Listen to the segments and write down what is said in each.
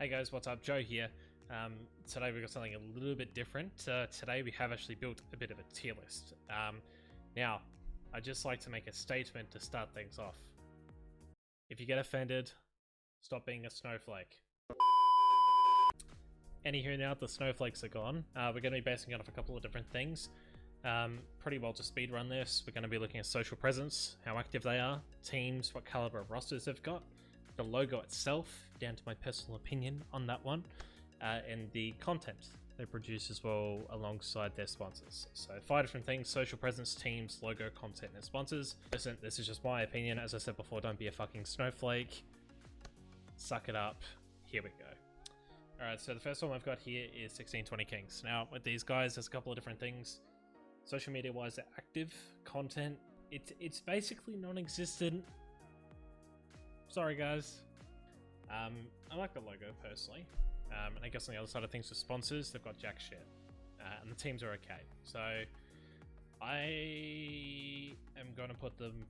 Hey guys, what's up? Joe here. Today we've got something a little bit different. Today we have actually built a bit of a tier list. Now, I'd just like to make a statement to start things off. If you get offended, stop being a snowflake. Anywho, now the snowflakes are gone, we're going to be basing it off a couple of different things. Pretty well to speedrun this, we're going to be looking at social presence, how active they are, teams, what caliber of rosters they've got, the logo itself, down to my personal opinion on that one, and the content they produce as well alongside their sponsors. So 5 different things: social presence, teams, logo, content, and sponsors. Listen, this is just my opinion. As I said before, don't be a fucking snowflake. Suck it up. Here we go. Alright, so the first one I've got here is 16Qu1ckdraw's. Now, with these guys, there's a couple of different things. Social media wise, they're active. Content, it's basically non-existent. Sorry guys. I like the logo personally. And I guess on the other side of things for sponsors, they've got jack shit. And the teams are okay. So I am going to put them,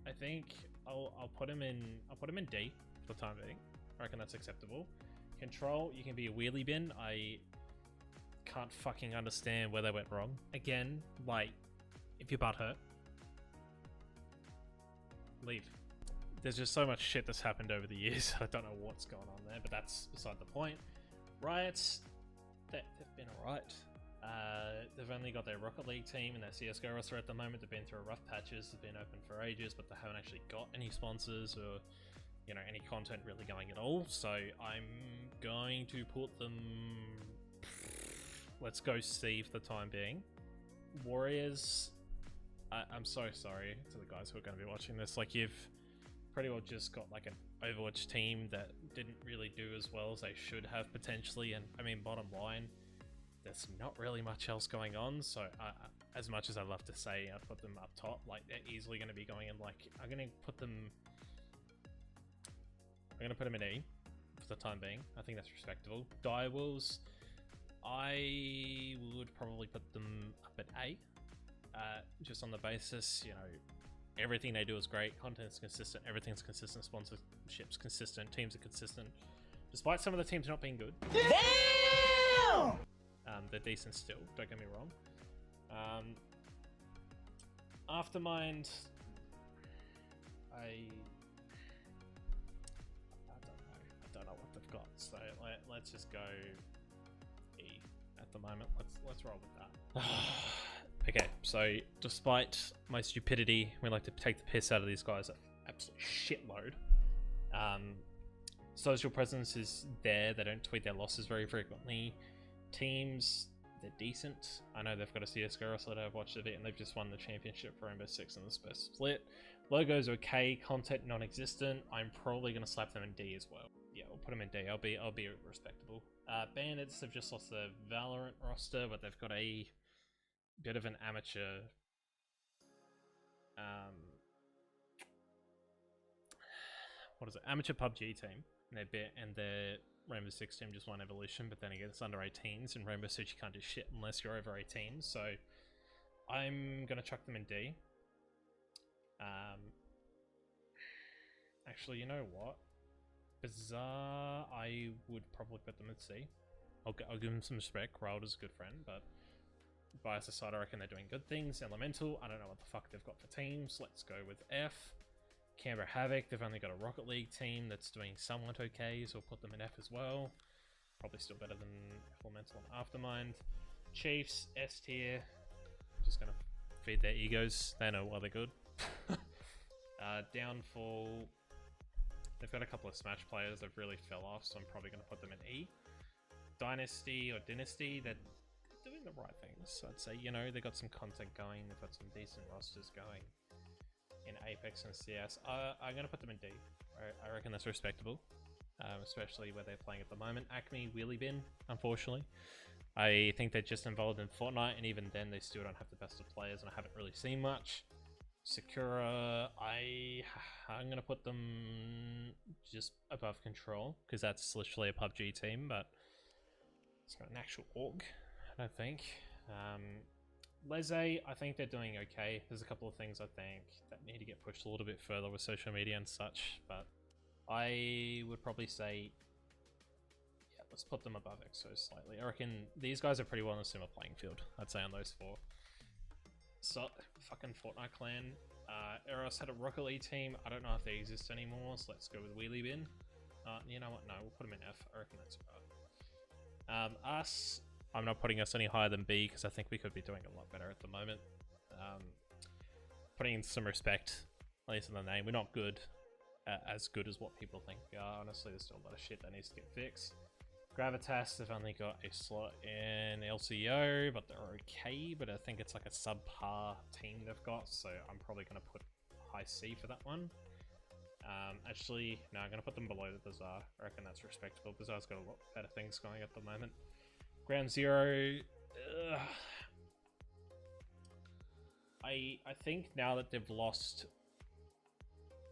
I think I'll put them in D for the time being. I reckon that's acceptable. Control, you can be a wheelie bin. I can't fucking understand where they went wrong. Again, like, if your butt hurt, leave. There's just so much shit that's happened over the years. I don't know what's going on there, but that's beside the point. Riots, they've been alright. They've only got their Rocket League team and their CSGO roster at the moment. They've been through rough patches. They've been open for ages, but they haven't actually got any sponsors or, you know, any content really going at all. So I'm going to put them, let's go C for the time being. Warriors, I'm so sorry to the guys who are going to be watching this. Like, you've pretty well just got like an Overwatch team that didn't really do as well as they should have potentially. And I mean, bottom line, there's not really much else going on. So as much as I love to say I'd put them up top, like, they're easily going to be going in, like, I'm going to put them in E for the time being. I think that's respectable. Direwolves, I would probably put them up at A. Just on the basis, you know, everything they do is great, content's consistent, everything's consistent, sponsorships consistent, teams are consistent, despite some of the teams not being good. Damn! They're decent still, don't get me wrong. Aftermind, I don't know what they've got, so let's just go E at the moment. Let's roll with that. Okay, so despite my stupidity, we like to take the piss out of these guys, an absolute shitload. Social presence is there, they don't tweet their losses very frequently. Teams, they're decent. I know they've got a CSGO roster that I've watched a bit, and they've just won the championship for Rainbow Six in the first split. Logos okay, content non-existent. I'm probably going to slap them in D as well. Yeah, we'll put them in D. I'll be respectable. Bandits have just lost the Valorant roster, but they've got a bit of an amateur amateur PUBG team, and their Rainbow Six team just won Evolution, but then again it's under 18s, and Rainbow Six you can't do shit unless you're over 18, so I'm gonna chuck them in D. Actually, you know what, Bizarre, I would probably put them in C. I'll give them some respect. Wilder's a good friend, but bias aside, I reckon they're doing good things. Elemental, I don't know what the fuck they've got for teams. Let's go with F. Canberra Havoc, they've only got a Rocket League team that's doing somewhat okay, so we'll put them in F as well. Probably still better than Elemental and Aftermind. Chiefs, S tier. Just gonna feed their egos. They know why they're good. Downfall, they've got a couple of Smash players that really fell off, so I'm probably gonna put them in E. Dynasty, they're doing the right things, I'd say. You know, they've got some content going, they've got some decent rosters going in Apex and CS. I'm going to put them in D. I reckon that's respectable, especially where they're playing at the moment. Acme, wheelie bin, unfortunately. I think they're just involved in Fortnite, and even then they still don't have the best of players, and I haven't really seen much. Sakura, I'm going to put them just above Control, because that's literally a PUBG team, but it's not an actual org, I don't think. Leze, I think they're doing okay. There's a couple of things I think that need to get pushed a little bit further with social media and such, but I would probably say, yeah, let's put them above Exos slightly. I reckon these guys are pretty well on a similar playing field, I'd say, on those four. So, fucking Fortnite clan. Eros had a Rocket League team. I don't know if they exist anymore, so let's go with Wheelie Bin. You know what? No, we'll put them in F. I reckon that's right. Us, I'm not putting us any higher than B because I think we could be doing a lot better at the moment. Putting in some respect, at least in the name. We're not good, as good as what people think we are. Honestly, there's still a lot of shit that needs to get fixed. Gravitas, they've only got a slot in LCO, but they're okay, but I think it's like a subpar team they've got, so I'm probably going to put high C for that one. Actually, no, I'm going to put them below the Bazaar. I reckon that's respectable. Bazaar's got a lot better things going at the moment. Ground Zero, I think now that they've lost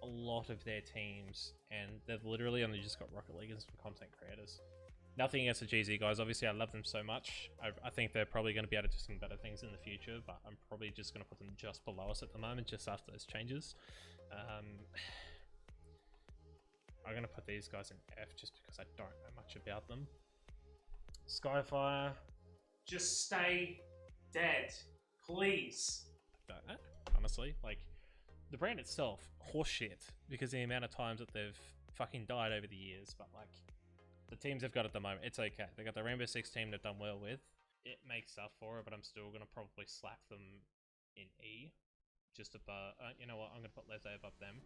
a lot of their teams, and they've literally only just got Rocket League and some content creators. Nothing against the GZ guys, obviously I love them so much. I think they're probably going to be able to do some better things in the future, but I'm probably just going to put them just below us at the moment, just after those changes. I'm going to put these guys in F just because I don't know much about them. Skyfire, just stay dead, please. Don't know, honestly, like, the brand itself, horseshit, because the amount of times that they've fucking died over the years, but like, the teams they've got at the moment, it's okay. They got the Rainbow Six team they've done well with. It makes up for it, but I'm still going to probably slap them in E. Just above, you know what, I'm going to put Leze above them.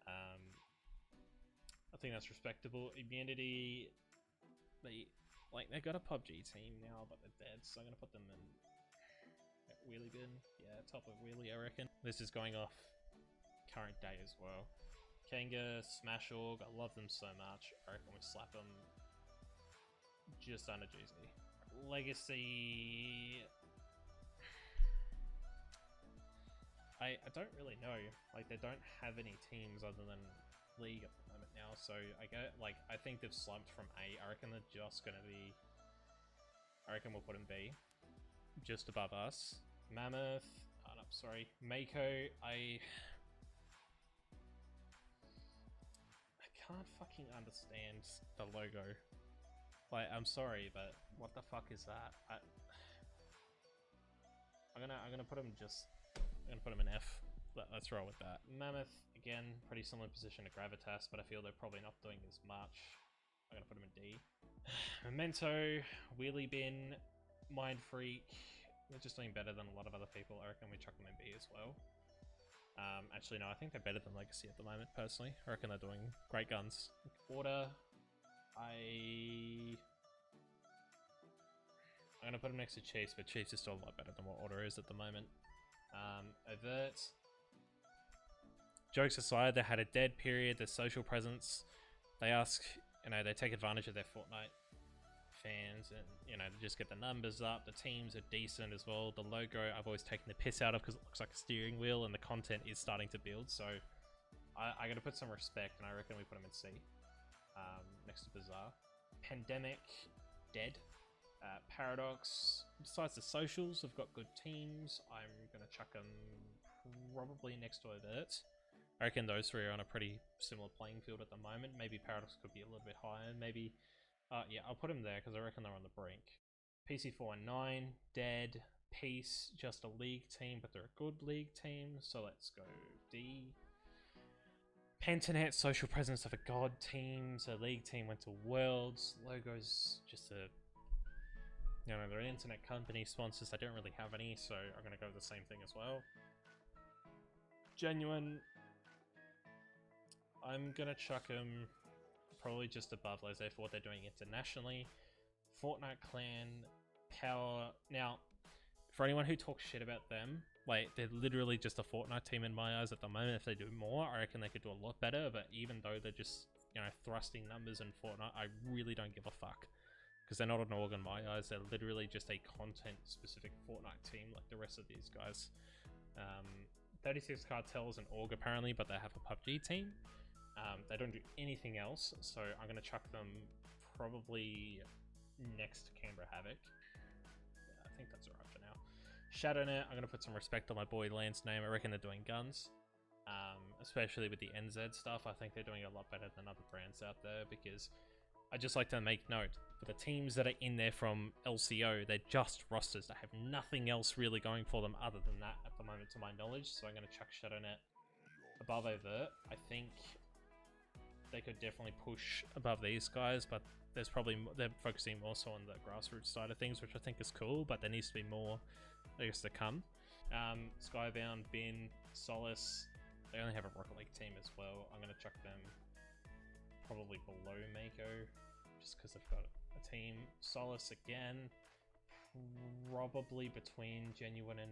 I think that's respectable. Immunity, they got a PUBG team now, but they're dead, so I'm going to put them in Wheelie Bin. Yeah, top of Wheelie, I reckon. This is going off current day as well. Kanga, Smash Org, I love them so much. I reckon we slap them just under GZ. Legacy, I don't really know. Like, they don't have any teams other than League at the moment now, so I think they've slumped from A. I reckon they're just gonna be, I reckon we'll put them B, just above us. Mammoth, no, sorry, Mako, I can't fucking understand the logo. Like, I'm sorry, but what the fuck is that? I'm gonna put him in F. Let's roll with that. Mammoth, again, pretty similar position to Gravitas, but I feel they're probably not doing as much. I'm gonna put him in D. Memento, Wheelie Bin, Mind Freak, they're just doing better than a lot of other people. I reckon we chuck them in B as well. Actually, no, I think they're better than Legacy at the moment, personally. I reckon they're doing great guns. Order, I'm going to put them next to Chiefs, but Chiefs is still a lot better than what Order is at the moment. Overt, jokes aside, they had a dead period, their social presence. They ask, they take advantage of their Fortnite fans, and they just get the numbers up. The teams are decent as well. The logo I've always taken the piss out of because it looks like a steering wheel, and the content is starting to build, so I gotta put some respect, and I reckon we put them in C, next to Bazaar. Pandemic, dead. Paradox, besides the socials, have got good teams. I'm gonna chuck them probably next to Overt. I reckon those three are on a pretty similar playing field at the moment. Maybe Paradox could be a little bit higher, maybe. Yeah, I'll put them there because I reckon they're on the brink. PC4 and 9, dead. Peace, just a league team, but they're a good league team, so let's go D. Pentanet, social presence of a god team, so league team went to Worlds. Logo's just a, they're an internet company, sponsors, they don't really have any, so I'm gonna go with the same thing as well. Genuine, I'm gonna chuck them probably just above Leze for what they're doing internationally. Fortnite Clan, Power. Now, for anyone who talks shit about them, like, they're literally just a Fortnite team in my eyes at the moment. If they do more, I reckon they could do a lot better, but even though they're just, thrusting numbers in Fortnite, I really don't give a fuck. Because they're not an org in my eyes, they're literally just a content-specific Fortnite team like the rest of these guys. 36 Cartel is an org apparently, but they have a PUBG team. They don't do anything else, so I'm going to chuck them probably next to Canberra Havoc. Yeah, I think that's alright for now. Shadownet, I'm going to put some respect on my boy Lance's name. I reckon they're doing guns. especially with the NZ stuff. I think they're doing a lot better than other brands out there, because I just like to make note, for the teams that are in there from LCO, they're just rosters. They have nothing else really going for them other than that at the moment, to my knowledge. So I'm going to chuck ShadowNet above Overt. I think they could definitely push above these guys, but there's probably, they're focusing more so on the grassroots side of things, which I think is cool, but there needs to be more, I guess, to come. Skybound, Bin, Solace, they only have a Rocket League team as well. I'm going to chuck them probably below Mako, just because they've got a team. Solace again, probably between Genuine and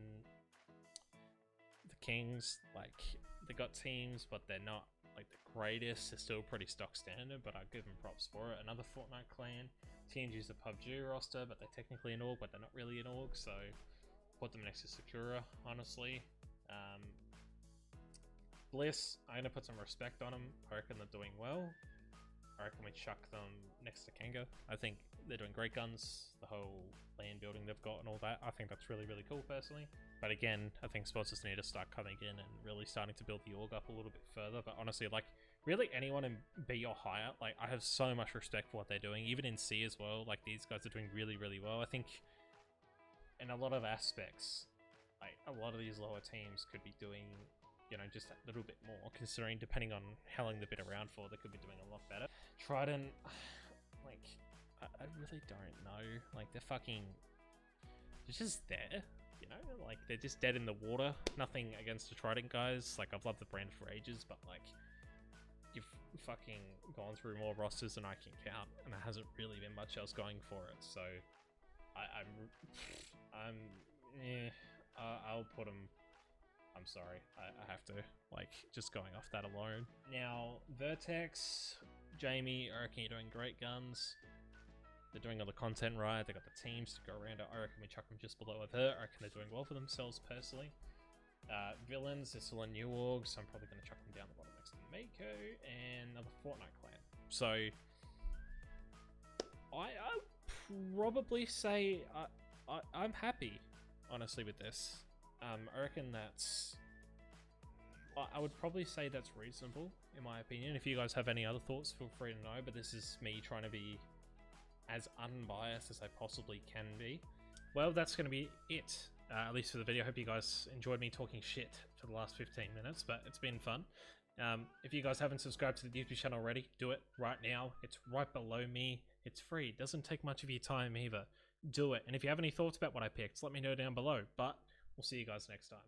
the Kings. Like, they got teams, but they're not like the greatest. They're still pretty stock standard, but I give them props for it. Another Fortnite clan. TNG's a PUBG roster, but they're technically an org, but they're not really an org, so put them next to Sakura, honestly. Bliss, I'm going to put some respect on them. I reckon they're doing well. I reckon we chuck them next to Kanga. I think they're doing great guns, the whole land building they've got and all that. I think that's really, really cool personally. But again, I think sponsors need to start coming in and really starting to build the org up a little bit further. But honestly, like, really anyone in B or higher, like, I have so much respect for what they're doing. Even in C as well, like, these guys are doing really, really well. I think in a lot of aspects, like, a lot of these lower teams could be doing, you know, just a little bit more, considering depending on how long they've been around for, they could be doing a lot better. Trident, like, I really don't know. Like, they're just there, you know? Like, they're just dead in the water. Nothing against the Trident guys. Like, I've loved the brand for ages, but, like, you've fucking gone through more rosters than I can count, and there hasn't really been much else going for it, so I'll put them. I'm sorry, I have to, like, just going off that alone. Now, Vertex, Jamie, I reckon you're doing great guns. They're doing all the content right, they got the teams to go around it. I reckon we chuck them just below her. I reckon they're doing well for themselves personally. Villains, they're still a new org, so I'm probably going to chuck them down the bottom next to Mako and another Fortnite clan. So, I probably say I'm happy, honestly, with this. I reckon that's... I would probably say that's reasonable, in my opinion. If you guys have any other thoughts, feel free to know, but this is me trying to be as unbiased as I possibly can be. Well, that's going to be it, at least for the video. I hope you guys enjoyed me talking shit for the last 15 minutes, but it's been fun. If you guys haven't subscribed to the YouTube channel already, do it right now. It's right below me. It's free. It doesn't take much of your time either. Do it. And if you have any thoughts about what I picked, let me know down below. But we'll see you guys next time.